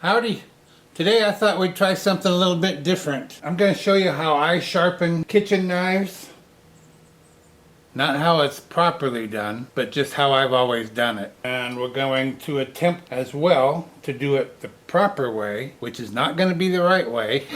Howdy! Today I thought we'd try something a little bit different. I'm going to show you how I sharpen kitchen knives. Not how it's properly done, but just how I've always done it. And we're going to attempt as well to do it the proper way, which is not going to be the right way.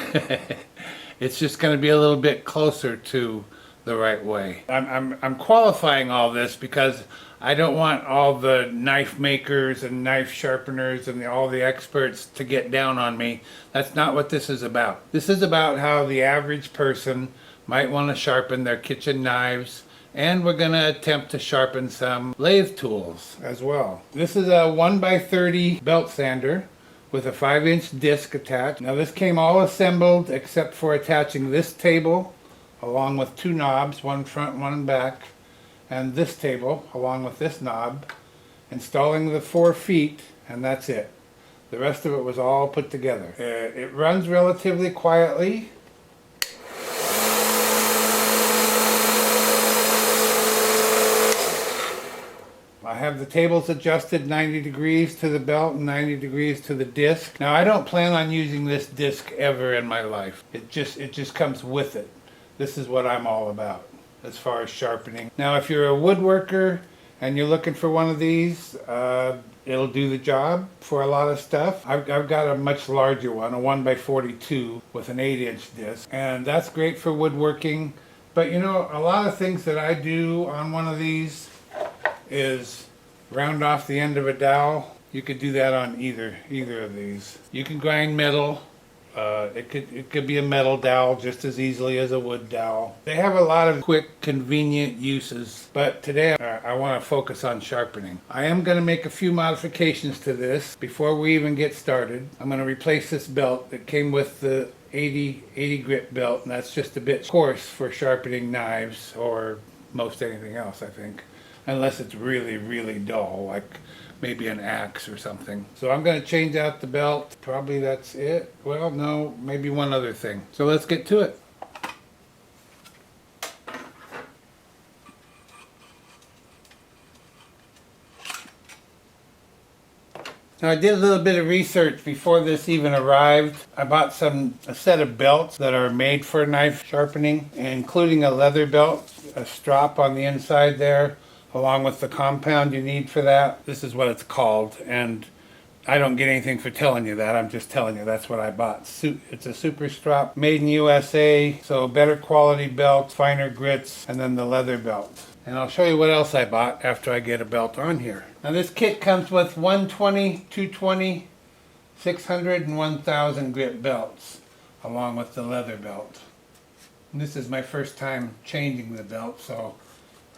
It's just going to be a little bit closer to the right way. I'm qualifying all this because I don't want all the knife makers and knife sharpeners and all the experts to get down on me. That's not what this is about. This is about how the average person might want to sharpen their kitchen knives, and we're going to attempt to sharpen some lathe tools as well. This is a 1x30 belt sander with a 5-inch disc attached. Now this came all assembled except for attaching this table along with two knobs, one front, one back, and this table along with this knob, installing the 4 feet, and that's it. The rest of it was all put together. It runs relatively quietly. I have the tables adjusted 90 degrees to the belt and 90 degrees to the disc. Now I don't plan on using this disc ever in my life. It just comes with it. This is what I'm all about as far as sharpening. Now if you're a woodworker and you're looking for one of these, it'll do the job for a lot of stuff. I've got a much larger one, a 1x42 with an 8-inch disc, and that's great for woodworking. But you know, a lot of things that I do on one of these is round off the end of a dowel. You could do that on either of these. You can grind metal. It could be a metal dowel just as easily as a wood dowel. They have a lot of quick, convenient uses, but today I want to focus on sharpening. I am going to make a few modifications to this before we even get started. I'm going to replace this belt that came with the 80 grit belt, and that's just a bit coarse for sharpening knives or most anything else, I think, unless it's really, really dull, like maybe an axe or something. So I'm going to change out the belt. Probably that's it. Well, no, maybe one other thing. So let's get to it. Now I did a little bit of research before this even arrived. I bought a set of belts that are made for knife sharpening, including a leather belt, a strap on the inside there, along with the compound you need for that. This is what it's called, and I don't get anything for telling you that. I'm just telling you that's what I bought. It's a super strap, made in USA, so better quality belt, finer grits, and then the leather belt. And I'll show you what else I bought after I get a belt on here. Now this kit comes with 120, 220, 600, and 1000 grit belts, along with the leather belt. And this is my first time changing the belt, so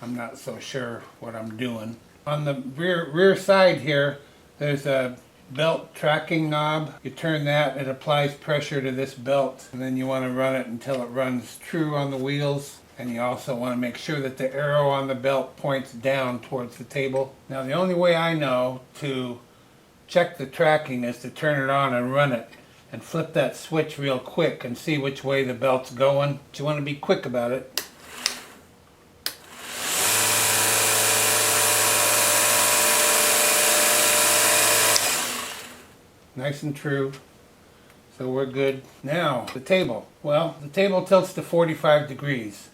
I'm not so sure what I'm doing. On the rear side here, there's a belt tracking knob. You turn that, it applies pressure to this belt, and then you want to run it until it runs true on the wheels. And you also want to make sure that the arrow on the belt points down towards the table. Now the only way I know to check the tracking is to turn it on and run it and flip that switch real quick and see which way the belt's going. But you want to be quick about it. Nice and true. So we're good. Now, the table. Well, the table tilts to 45 degrees.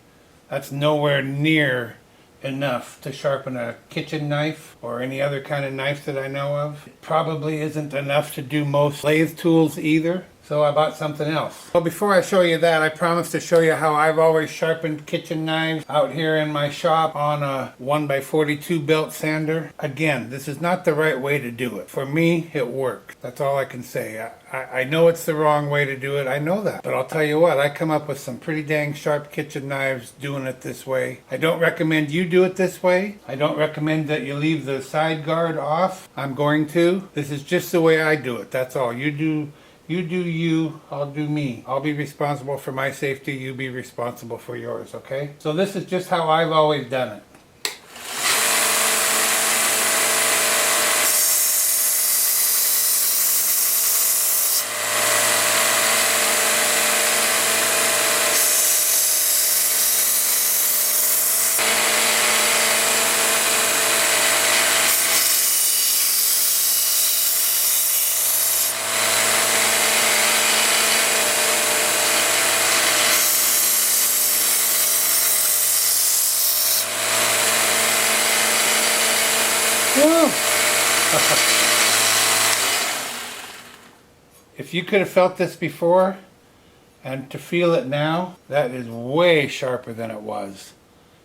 That's nowhere near enough to sharpen a kitchen knife or any other kind of knife that I know of. It probably isn't enough to do most lathe tools either. So I bought something else. Well, before I show you that, I promised to show you how I've always sharpened kitchen knives out here in my shop on a 1x42 belt sander. Again, this is not the right way to do it. For me, it works. That's all I can say. I know it's the wrong way to do it. I know that. But I'll tell you what, I come up with some pretty dang sharp kitchen knives doing it this way. I don't recommend you do it this way. I don't recommend that you leave the side guard off. I'm going to. This is just the way I do it. That's all. You do you, I'll do me. I'll be responsible for my safety, you be responsible for yours, okay? So this is just how I've always done it. If you could have felt this before, and to feel it now, that is way sharper than it was.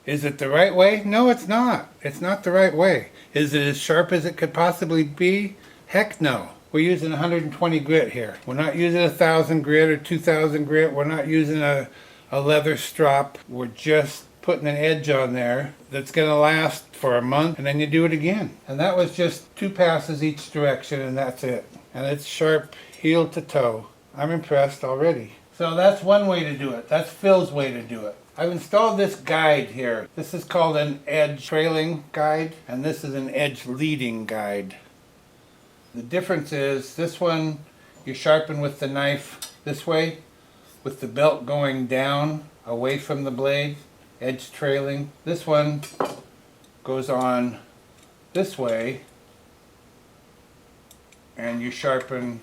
Is it the right way? No, it's not. It's not the right way. Is it as sharp as it could possibly be? Heck no. We're using 120 grit here. We're not using 1,000 grit or 2,000 grit. We're not using a leather strop. We're just putting an edge on there that's going to last for a month, and then you do it again. And that was just 2 passes each direction, and that's it. And it's sharp heel to toe. I'm impressed already. So that's one way to do it. That's Phil's way to do it. I've installed this guide here. This is called an edge trailing guide, and this is an edge leading guide. The difference is this one you sharpen with the knife this way, with the belt going down away from the blade, edge trailing. This one goes on this way, and you sharpen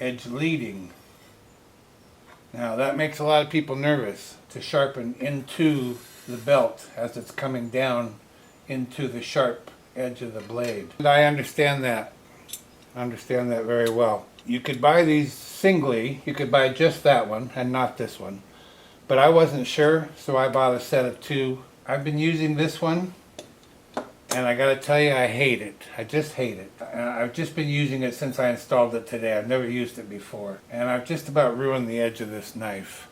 edge leading. Now that makes a lot of people nervous to sharpen into the belt as it's coming down into the sharp edge of the blade. And I understand that. I understand that very well. You could buy these singly. You could buy just that one and not this one. But I wasn't sure, so I bought a set of 2. I've been using this one, and I gotta tell you, I hate it. I just hate it. I've just been using it since I installed it today. I've never used it before. And I've just about ruined the edge of this knife.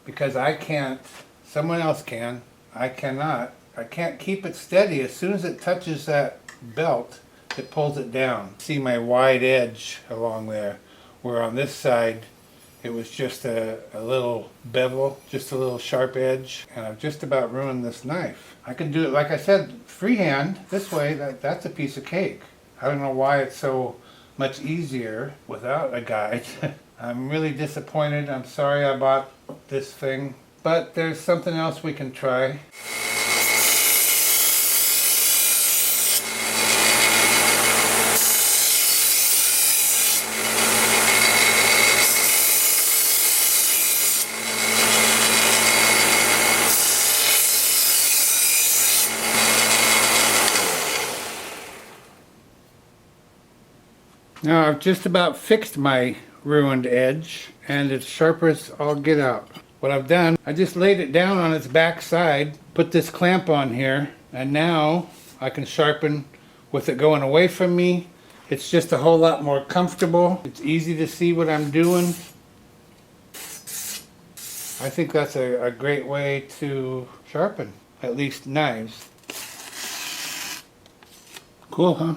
Because I can't, someone else can, I cannot. I can't keep it steady. As soon as it touches that belt, it pulls it down. See my wide edge along there, where on this side, it was just a little bevel, just a little sharp edge, and I've just about ruined this knife. I can do it, like I said, freehand, this way, that's a piece of cake. I don't know why it's so much easier without a guide. I'm really disappointed. I'm sorry I bought this thing, but there's something else we can try. Now I've just about fixed my ruined edge, and it's sharp as all get out. What I've done, I just laid it down on its back side, put this clamp on here, and now I can sharpen with it going away from me. It's just a whole lot more comfortable. It's easy to see what I'm doing. I think that's a great way to sharpen, at least knives. Cool, huh?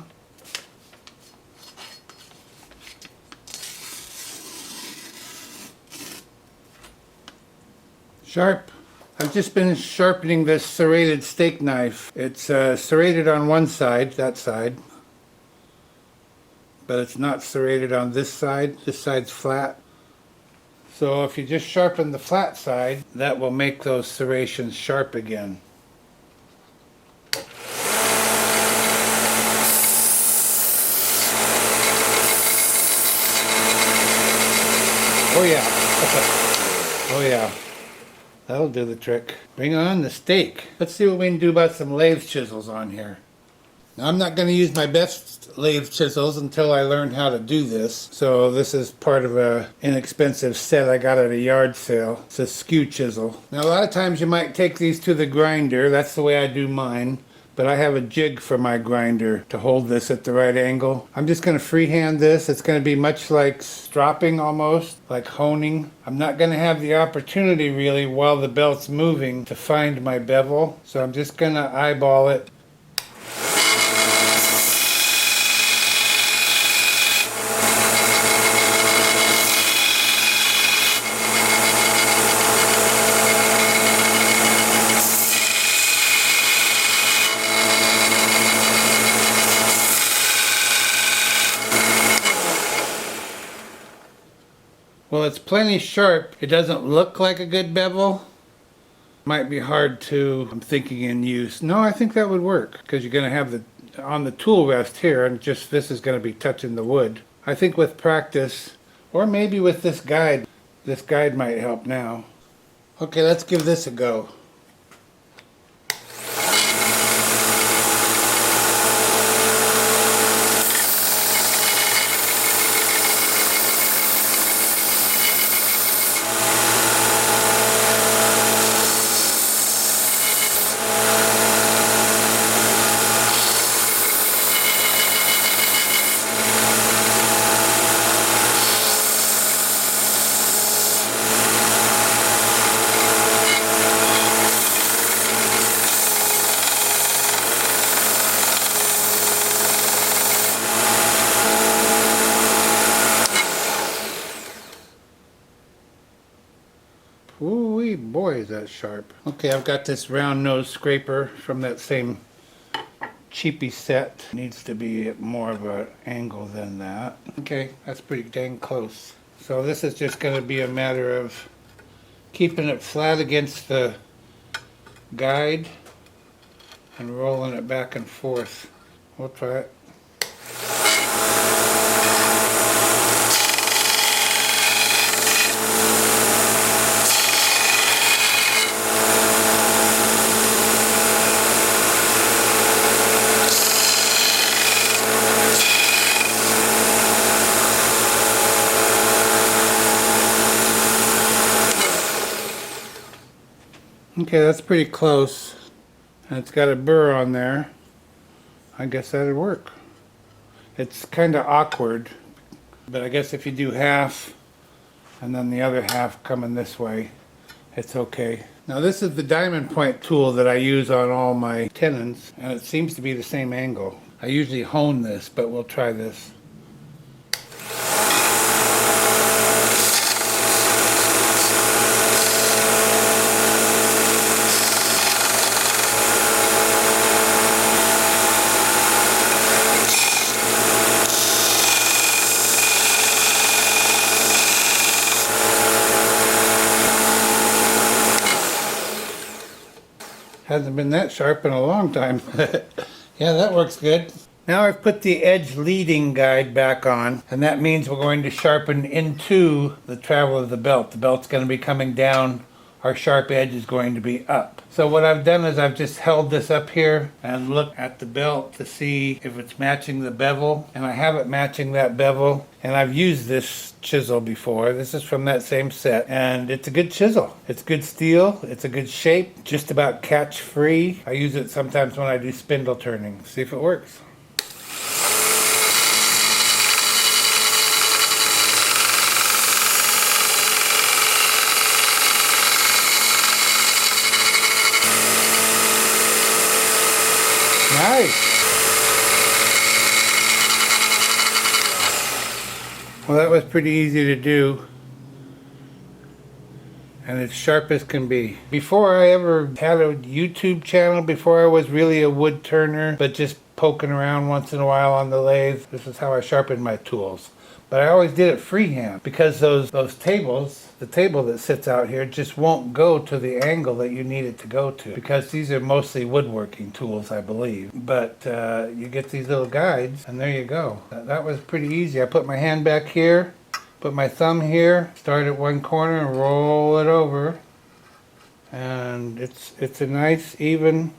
Sharp. I've just been sharpening this serrated steak knife. It's serrated on one side, that side, but it's not serrated on this side. This side's flat. So if you just sharpen the flat side, that will make those serrations sharp again. Oh yeah. Oh yeah. That'll do the trick. Bring on the steak. Let's see what we can do about some lathe chisels on here. Now I'm not going to use my best lathe chisels until I learn how to do this. So this is part of a inexpensive set I got at a yard sale. It's a skew chisel. Now a lot of times you might take these to the grinder. That's the way I do mine. But I have a jig for my grinder to hold this at the right angle. I'm just going to freehand this. It's going to be much like stropping almost, like honing. I'm not going to have the opportunity really while the belt's moving to find my bevel. So I'm just going to eyeball it. Well, it's plenty sharp. It doesn't look like a good bevel. Might be hard to, I'm thinking, in use. No, I think that would work because you're going to have the, on the tool rest here, and just this is going to be touching the wood. I think with practice, or maybe with this guide might help now. Okay, let's give this a go. boy, is that sharp. Okay, I've got this round nose scraper from that same cheapy set. Needs to be at more of an angle than that. Okay, that's pretty dang close. So this is just going to be a matter of keeping it flat against the guide and rolling it back and forth. We'll try it. Okay, that's pretty close. And it's got a burr on there. I guess that'd work. It's kind of awkward, but I guess if you do half and then the other half coming this way, it's okay. Now this is the diamond point tool that I use on all my tenons, and it seems to be the same angle. I usually hone this, but we'll try this. Hasn't been that sharp in a long time. Yeah, that works good. Now I've put the edge leading guide back on, and that means we're going to sharpen into the travel of the belt. The belt's going to be coming down, our sharp edge is going to be up. So what I've done is I've just held this up here and looked at the belt to see if it's matching the bevel, and I have it matching that bevel, and I've used this chisel before. This is from that same set, and it's a good chisel. It's good steel, it's a good shape, just about catch free. I use it sometimes when I do spindle turning. See if it works. Nice. Well, that was pretty easy to do, and it's sharp as can be. Before I ever had a YouTube channel, before I was really a wood turner, but just poking around once in a while on the lathe, this is how I sharpened my tools. But I always did it freehand, because those tables, the table that sits out here, just won't go to the angle that you need it to go to, because these are mostly woodworking tools, I believe. But you get these little guides, and there you go. That was pretty easy. I put my hand back here, put my thumb here, start at one corner and roll it over, and it's a nice even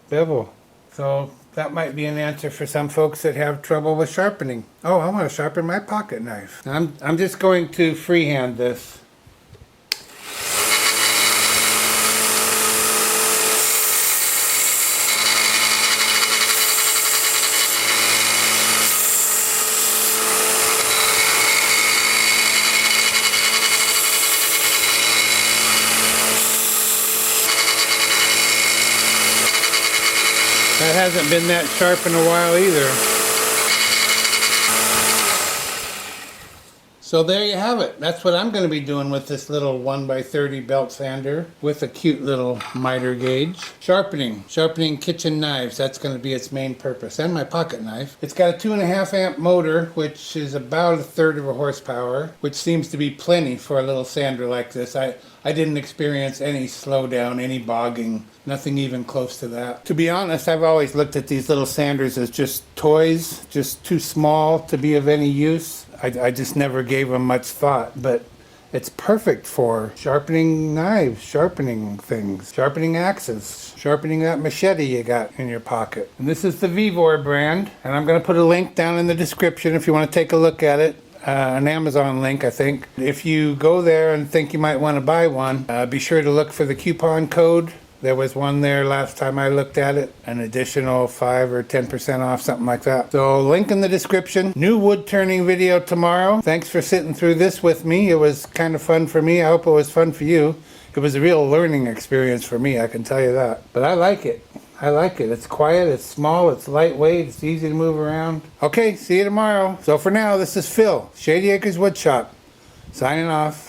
bevel. So that might be an answer for some folks that have trouble with sharpening. Oh, I want to sharpen my pocket knife. I'm just going to freehand this. That hasn't been that sharp in a while either. So there you have it. That's what I'm going to be doing with this little 1x30 belt sander with a cute little miter gauge. Sharpening kitchen knives. That's going to be its main purpose. And my pocket knife. It's got a 2.5 amp motor, which is about 1/3 of a horsepower, which seems to be plenty for a little sander like this. I didn't experience any slowdown, any bogging, nothing even close to that. To be honest, I've always looked at these little sanders as just toys, just too small to be of any use. I just never gave them much thought, but it's perfect for sharpening knives, sharpening things, sharpening axes, sharpening that machete you got in your pocket. And this is the Vevor brand, and I'm going to put a link down in the description if you want to take a look at it. An Amazon link, I think. If you go there and think you might want to buy one, be sure to look for the coupon code. There was one there last time I looked at it, an additional 5 or 10% off, something like that. So link in the description. New wood turning video tomorrow. Thanks for sitting through this with me. It was kind of fun for me. I hope it was fun for you. It was a real learning experience for me, I can tell you that. But I like it. I like it. It's quiet, it's small, it's lightweight, it's easy to move around. Okay, see you tomorrow. So for now, this is Phil, Shady Acres Woodshop, signing off.